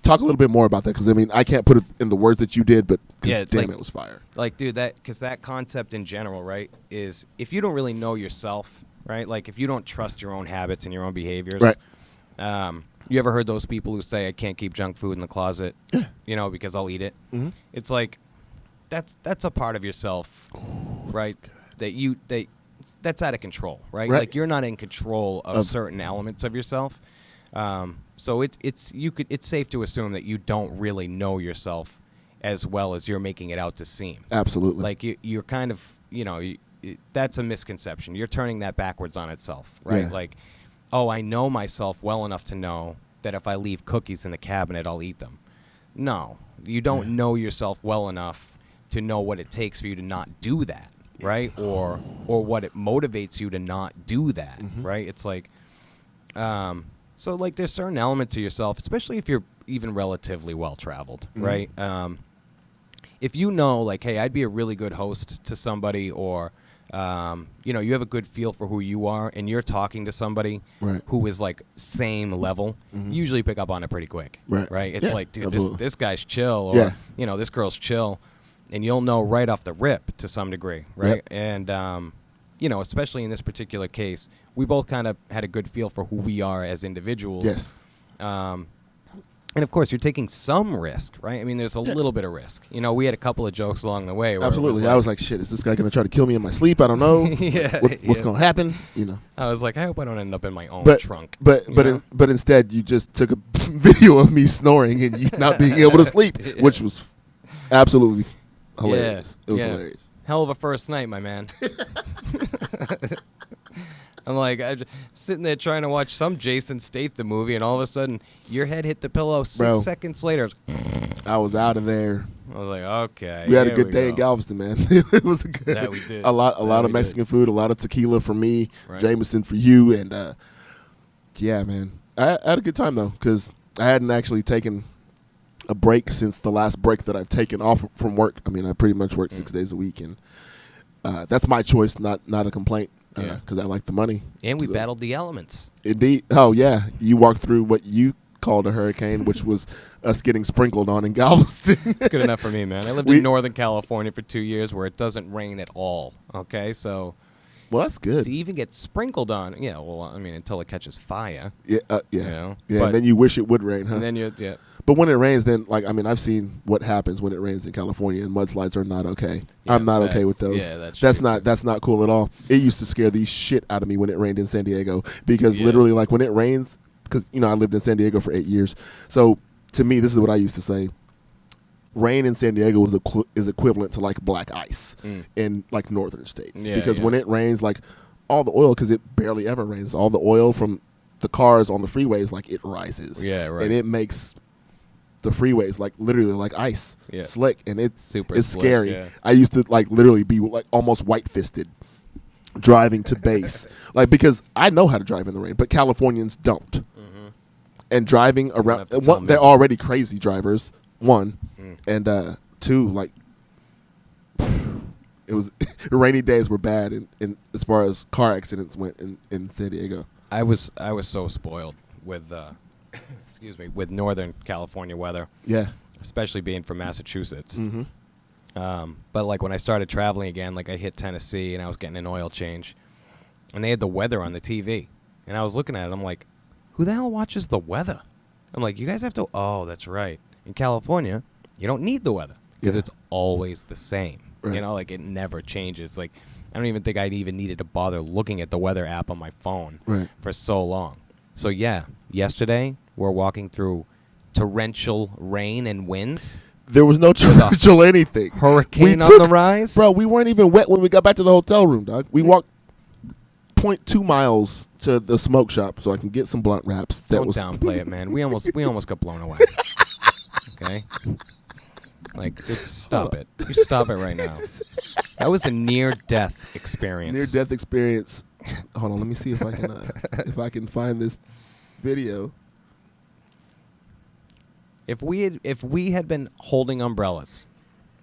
Talk a little bit more about that, because I mean I can't put it in the words that you did, but 'cause Yeah, damn, like- it was fire. Like, dude, because that concept in general, right, is if you don't really know yourself, right, like if you don't trust your own habits and your own behaviors, Right. You ever heard those people who say, I can't keep junk food in the closet, you know, because I'll eat it? Mhm. It's like, that's a part of yourself, right, that's out of control, right? Right. Like you're not in control of certain elements of yourself. So it's safe to assume that you don't really know yourself as well as you're making it out to seem. Absolutely. Like you're kind of, you know, that's a misconception. You're turning that backwards on itself, right? Yeah. Like, oh, I know myself well enough to know that if I leave cookies in the cabinet, I'll eat them. No, you don't know yourself well enough to know what it takes for you to not do that, right? Or what it motivates you to not do that, right? It's like, so like there's certain elements of yourself, especially if you're even relatively well traveled, right? If you know, like, hey, I'd be a really good host to somebody, or you know, you have a good feel for who you are, and you're talking to somebody Right. who is like same level, you usually pick up on it pretty quick, Right. It's Yeah, like, dude, absolutely. this guy's chill, or Yeah. you know, this girl's chill, and you'll know right off the rip to some degree, right? Yep. And you know, especially in this particular case, we both kind of had a good feel for who we are as individuals. Yes. And of course, you're taking some risk, right? I mean, there's a little bit of risk. You know, we had a couple of jokes along the way. Where Absolutely. I was like, shit, is this guy going to try to kill me in my sleep? I don't know. Yeah, What's yeah. going to happen? You know. I was like, I hope I don't end up in my own But trunk. but you but know? but instead, you just took a video of me snoring and you not being able to sleep, Yeah. which was absolutely hilarious. It was yeah. hilarious. Hell of a first night, my man. I'm like, sitting there trying to watch some Jason Statham movie, and all of a sudden, your head hit the pillow. 6 Bro. seconds later, I was out of there. I was like, okay. We had a here good we day in go. Galveston, man. It was a good. That we did. A lot That of we did. Mexican food, a lot of tequila for me, Right. Jameson for you, and yeah, man. I had a good time though, because I hadn't actually taken a break since the last break that I've taken off from work. I mean, I pretty much work 6 days a week, and that's my choice, not a complaint, Yeah. because I like the money. And we So- battled the elements. Indeed. Oh yeah, you walked through what you called a hurricane, which was us getting sprinkled on in Galveston. It's good enough for me, man. I lived We- in Northern California for 2 years where it doesn't rain at all. Okay, so Well, that's good. to even get sprinkled on, yeah, well, I mean, until it catches fire. Yeah, yeah, You know, yeah. but- And then you wish it would rain, huh? And then yeah. But when it rains, then like I mean, I've seen what happens when it rains in California, and mudslides are not okay. Yeah, I'm not okay facts. with those. Yeah, that's true. that's not cool at all. It used to scare the shit out of me when it rained in San Diego, because Yeah. literally, like when it rains, because you know I lived in San Diego for 8 years, so to me, this is what I used to say. Rain in San Diego is equivalent to like black ice in like northern states, Yeah, because yeah. when it rains, like all the oil, because it barely ever rains, all the oil from the cars on the freeways, like it rises, Yeah, right. and it makes the freeways like literally like ice, Yeah. slick, and it's Super it's slick, scary. yeah. I used to like literally be like almost white fisted driving to base, like because I know how to drive in the rain, but Californians don't. Mm-hmm. And driving don't around, have to tell me. they're already crazy drivers. One, Mm. and two, like it was rainy days were bad in as far as car accidents went in San Diego. I was so spoiled with excuse me, with Northern California weather, Yeah. especially being from Massachusetts. Mm-hmm. But like when I started traveling again, like I hit Tennessee and I was getting an oil change, and they had the weather on the TV, and I was looking at it. I'm like, who the hell watches the weather? I'm like, you guys have to. Oh, that's right. In California, you don't need the weather because Yeah. it's always the same. Right. You know, like it never changes. Like I don't even think I'd even needed to bother looking at the weather app on my phone Right. for so long. So yeah, yesterday we're walking through torrential rain and winds. There was no torrential anything. Hurricane We on the rise. Bro, we weren't even wet when we got back to the hotel room, dog. We walked 0.2 miles to the smoke shop so I can get some blunt wraps. That Don't was downplay it, man. We almost got blown away. Okay? Like, just stop it. You stop it right now. That was a near-death experience. near-death experience. Hold on, let me see if I can find this video. If we had been holding umbrellas,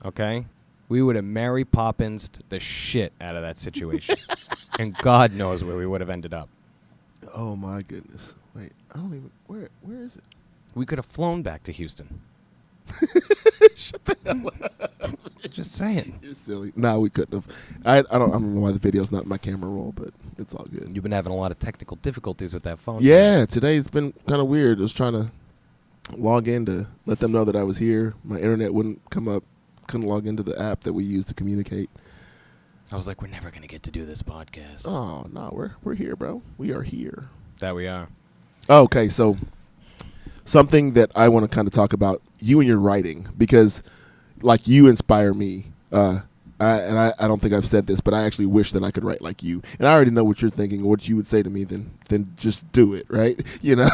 okay, we would have Mary Poppins'd the shit out of that situation, and God knows where we would have ended up. Oh my goodness! Wait, I don't even. Where is it? We could have flown back to Houston. Shut the hell up! Just saying. You're silly. No, we couldn't have. I don't know why the video's not in my camera roll, but it's all good. You've been having a lot of technical difficulties with that phone. Yeah, today's been kind of weird. I was trying to log in to let them know that I was here. My internet wouldn't come up. Couldn't log into the app that we use to communicate. I was like, we're never gonna get to do this podcast. Oh no, we're here, bro. We are here. That we are. Okay, so something that I want to kind of talk about, you and your writing, because like you inspire me. I don't think I've said this, but I actually wish that I could write like you. And I already know what you're thinking, what you would say to me. Then just do it, right? You know.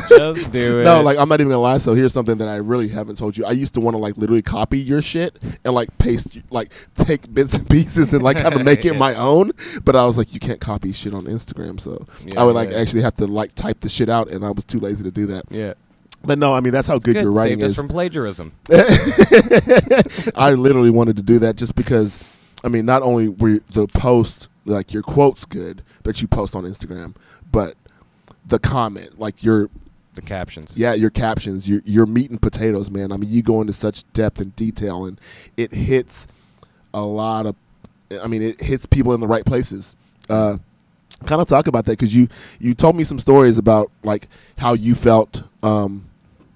Just do it. No, like I'm not even gonna lie. So here's something that I really haven't told you. I used to want to like literally copy your shit and like paste, like take bits and pieces and like kind of make it Yeah. my own. But I was like, you can't copy shit on Instagram, so Yeah, I would like yeah. actually have to like type the shit out, and I was too lazy to do that. Yeah. But no, I mean that's how good your writing Saved us is. from plagiarism. I literally wanted to do that just because, I mean, not only were the posts, like your quotes good that you post on Instagram, but the comment, like your captions. your captions, your meat and potatoes, man. I mean, you go into such depth and detail, and it hits a lot of, I mean, it hits people in the right places. Kind of talk about that because you told me some stories about like how you felt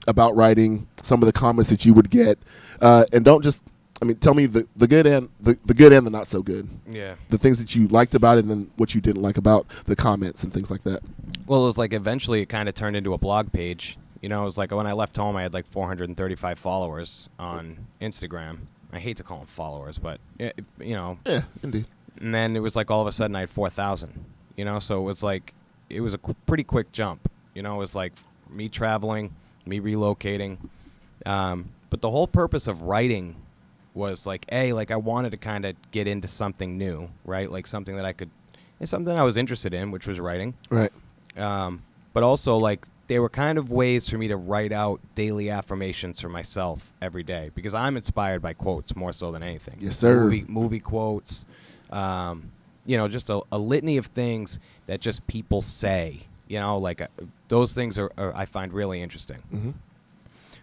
about writing, some of the comments that you would get, and don't just, I mean, tell me the good and the good and the not so good. Yeah. The things that you liked about it and then what you didn't like about the comments and things like that. Well, it was like eventually it kind of turned into a blog page. You know, it was like when I left home, I had like 435 followers on Instagram. I hate to call them followers, but you know. Yeah, indeed. And then it was like all of a sudden I had 4,000. You know, so it was like it was a pretty quick jump. You know, it was like me traveling, me relocating. But the whole purpose of writing was like, like I wanted to kind of get into something new, right? Like something that it's something I was interested in, which was writing. Right. But also like they were kind of ways for me to write out daily affirmations for myself every day because I'm inspired by quotes more so than anything. Yes, sir. Movie quotes, you know, just a litany of things that just people say, you know, like those things are I find really interesting. Mm-hmm.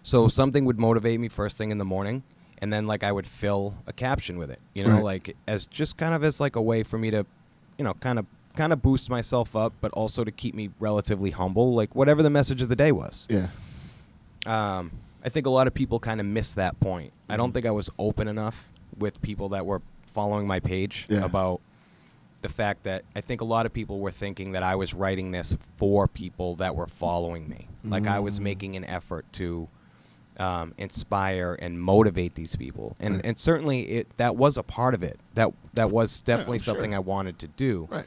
So something would motivate me first thing in the morning, and then like I would fill a caption with it, you know, Right. like as just kind of as like a way for me to, you know, kind of boost myself up, but also to keep me relatively humble, like whatever the message of the day was. Yeah. I think a lot of people kind of miss that point. I don't think I was open enough with people that were following my page about the fact that I think a lot of people were thinking that I was writing this for people that were following me. Like I was making an effort to inspire and motivate these people. And and certainly that was a part of it. That was definitely something sure. I wanted to do. Right.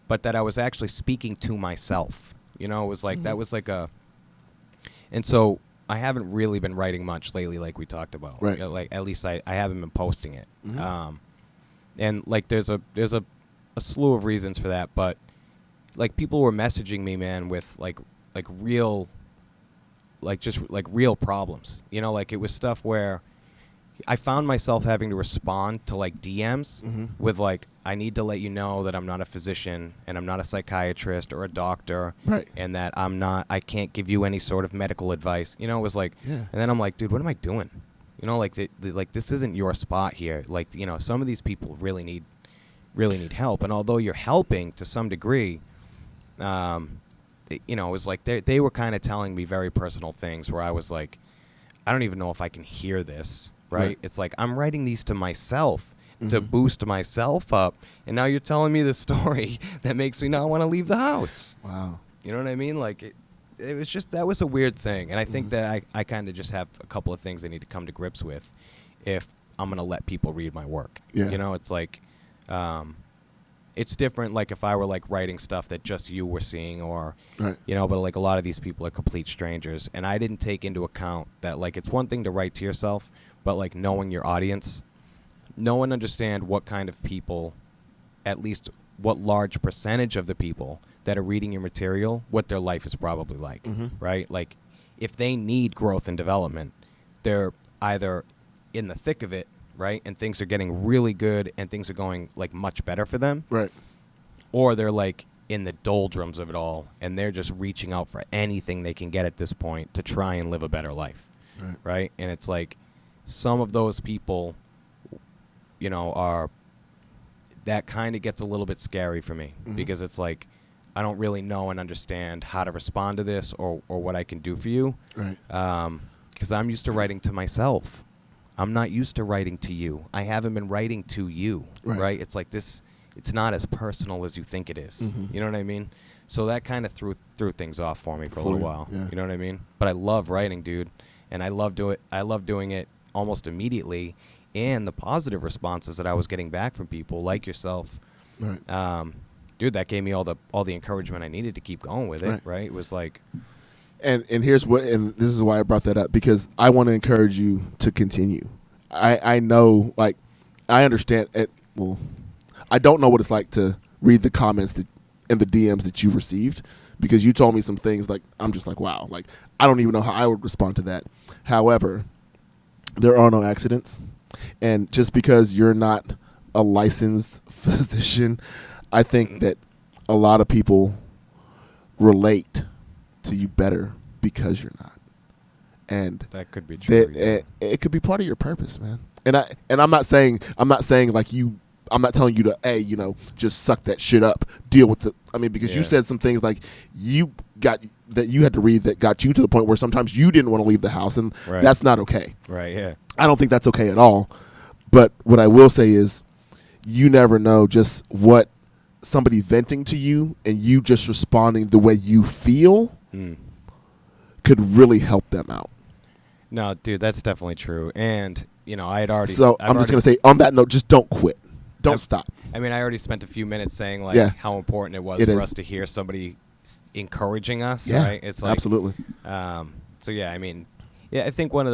But that I was actually speaking to myself. You know, it was like that was like a. And so I haven't really been writing much lately, like we talked about. Right. Like at least I haven't been posting it. And like there's a slew of reasons for that, but like people were messaging me, man, with like real, like just like real problems. You know, like it was stuff where I found myself having to respond to like DMs with like, I need to let you know that I'm not a physician and I'm not a psychiatrist or a doctor, Right. and that I can't give you any sort of medical advice. You know, it was like, Yeah. and then I'm like, dude, what am I doing? You know, like like this isn't your spot here. Like, you know, some of these people really need help, and although you're helping to some degree, you know, it was like they were kind of telling me very personal things where I was like, I don't even know if I can hear this, right? It's like I'm writing these to myself to boost myself up, and now you're telling me this story that makes me not want to leave the house. Wow. You know what I mean? Like it was just, that was a weird thing, and I think that I kind of just have a couple of things I need to come to grips with if I'm gonna let people read my work. Yeah. You know, it's like it's different like if I were like writing stuff that just you were seeing, or Right. you know, but like a lot of these people are complete strangers, and I didn't take into account that like it's one thing to write to yourself, but like knowing your audience, know and understand what kind of people, at least what large percentage of the people that are reading your material, what their life is probably like, right? Like if they need growth and development, they're either in the thick of it, right, and things are getting really good and things are going like much better for them, Right. or they're like in the doldrums of it all and they're just reaching out for anything they can get at this point to try and live a better life, right? And it's like some of those people, you know, are, that kind of gets a little bit scary for me, because it's like I don't really know and understand how to respond to this or what I can do for you, Right. because I'm used to writing to myself. I'm not used to writing to you. I haven't been writing to you, right? It's like this, it's not as personal as you think it is. You know what I mean? So that kind of threw things off for me for a little while. Yeah. You know what I mean? But I love writing, dude, and I love doing it almost immediately, and the positive responses that I was getting back from people like yourself, Right. dude, that gave me all the encouragement I needed to keep going with it. Right? It was like, And here's what, and this is why I brought that up, because I want to encourage you to continue. I know, like, I understand it. Well, I don't know what it's like to read the comments that and the DMs that you received, because you told me some things like I'm just like, wow, like I don't even know how I would respond to that. However, there are no accidents, and just because you're not a licensed physician, I think that a lot of people relate to you better because you're not, and that could be true. it could be part of your purpose, man. And I'm not saying like you. I'm not telling you to, hey, you know, just suck that shit up. Deal with the. I mean, because you said some things like you had to read that got you to the point where sometimes you didn't want to leave the house, and that's not okay. Right. Yeah. I don't think that's okay at all. But what I will say is, you never know just what somebody venting to you and you just responding the way you feel could really help them out. No, dude, that's definitely true. And, you know, I had already... So I'm just going to say, on that note, just don't quit. Don't stop. I mean, I already spent a few minutes saying, like, how important it was for us to hear somebody encouraging us, right? It's like... Absolutely. So, yeah, I mean, I think one of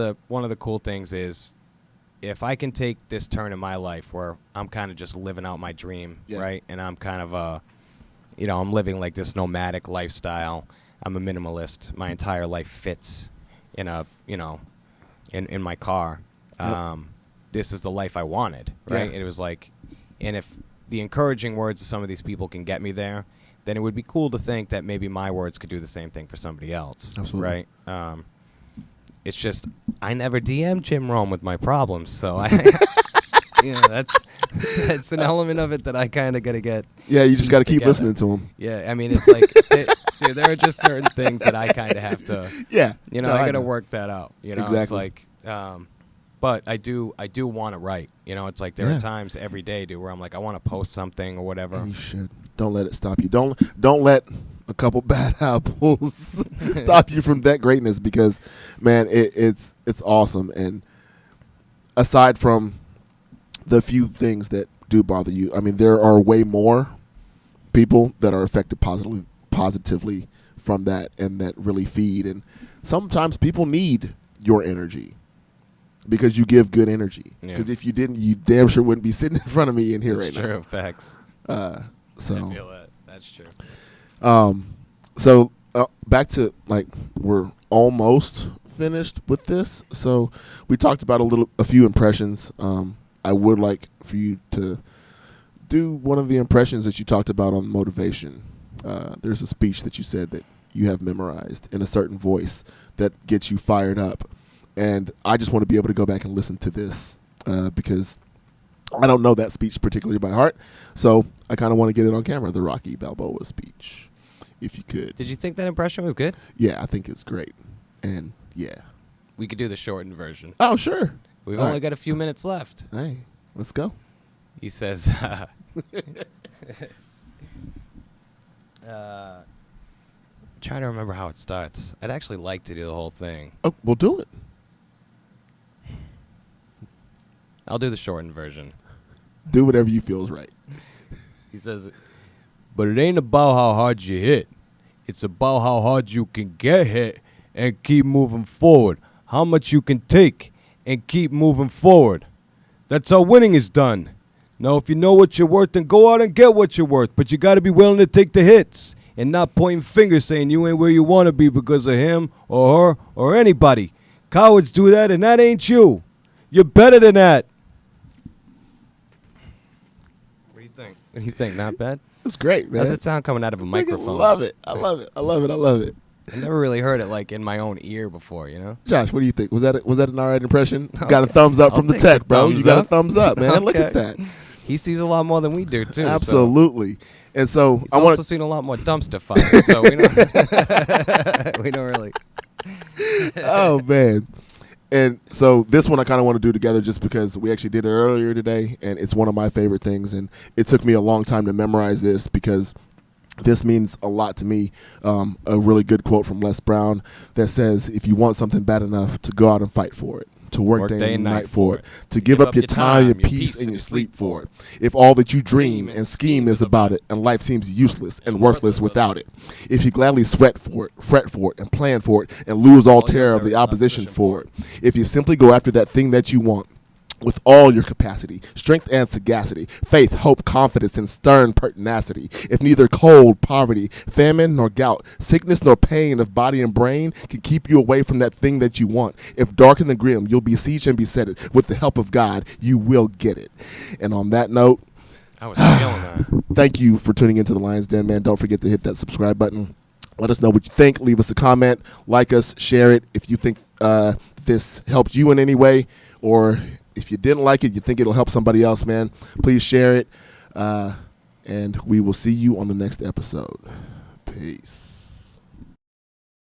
the cool things is, if I can take this turn in my life where I'm kind of just living out my dream, right? And I'm kind of, you know, I'm living like this nomadic lifestyle. I'm a minimalist. My entire life fits in a, you know, in my car. This is the life I wanted, right? It was like, and if the encouraging words of some of these people can get me there, then it would be cool to think that maybe my words could do the same thing for somebody else. Absolutely. Right? It's just, I never DM Jim Rome with my problems, so I, you know, that's an element of it that I kind of got to get. Yeah, you just got to keep together. listening to him. Yeah, I mean, it's like, dude, there are just certain things that I kind of have to. Yeah. You know, I got to work that out. You know, exactly. It's like, but I do want to write. You know, it's like there are times every day, dude, where I'm like, I want to post something or whatever. And you should. Don't let it stop you. Don't let a couple bad apples stop you from that greatness, because, man, it's awesome. And aside from the few things that do bother you, I mean, there are way more people that are affected positively from that, and that really feed. And sometimes people need your energy. because you give good energy. Yeah. Because if you didn't, you damn sure wouldn't be sitting in front of me in here That's right true. Facts. now. So I feel that. That's true. So back to like we're almost finished with this. So we talked about a few impressions. I would like for you to do one of the impressions that you talked about on motivation. There's a speech that you said that you have memorized in a certain voice that gets you fired up, and I just want to be able to go back and listen to this because I don't know that speech particularly by heart. So I kind of want to get it on camera, the Rocky Balboa speech, if you could. Did you think that impression was good? Yeah, I think it's great. And yeah. We could do the shortened version. Oh, sure. We've All only right. got a few minutes left. Hey, let's go. He says, trying to remember how it starts. I'd actually like to do the whole thing. Oh, we'll do it. I'll do the shortened version. Do whatever you feel is right. He says, but it ain't about how hard you hit. It's about how hard you can get hit and keep moving forward. How much you can take and keep moving forward. That's how winning is done. Now, if you know what you're worth, then go out and get what you're worth. But you got to be willing to take the hits and not pointing fingers saying you ain't where you want to be because of him or her or anybody. Cowards do that, and that ain't you. You're better than that. What do you think? What do you think? Not bad? It's great, man. How's it sound coming out of a I microphone? love it. I love it. I love it. I love it. I never really heard it like in my own ear before, you know? Josh, what do you think? Was that an all right impression? Okay. Got a thumbs up I'll from the take tech, a bro. thumbs You got a up. thumbs up, man. Look at Okay. that. He sees a lot more than we do, too. Absolutely. And so So he's I also want seen a lot more dumpster fires, so we don't, we don't really. oh man. And so this one I kind of want to do together just because we actually did it earlier today, and it's one of my favorite things, and it took me a long time to memorize this because this means a lot to me. A really good quote from Les Brown that says, if you want something bad enough, to go out and fight for it, to work day and night for it, to give up your time, your peace, and your sleep for it. If all that you dream and scheme is about it, and life seems useless and worthless without it. If you gladly sweat for it, fret for it, and plan for it, and lose all terror of the opposition for it. If you simply go after that thing that you want, with all your capacity, strength and sagacity, faith, hope, confidence, and stern pertinacity. If neither cold, poverty, famine, nor gout, sickness, nor pain of body and brain can keep you away from that thing that you want, if dark and the grim, you'll besiege and beset it. With the help of God, you will get it. And on that note, I was feeling that. thank you for tuning into the Lions Den, man. Don't forget to hit that subscribe button. Let us know what you think. Leave us a comment. Like us. Share it. If you think this helped you in any way, or if you didn't like it, you think it'll help somebody else, man, please share it. And we will see you on the next episode. Peace.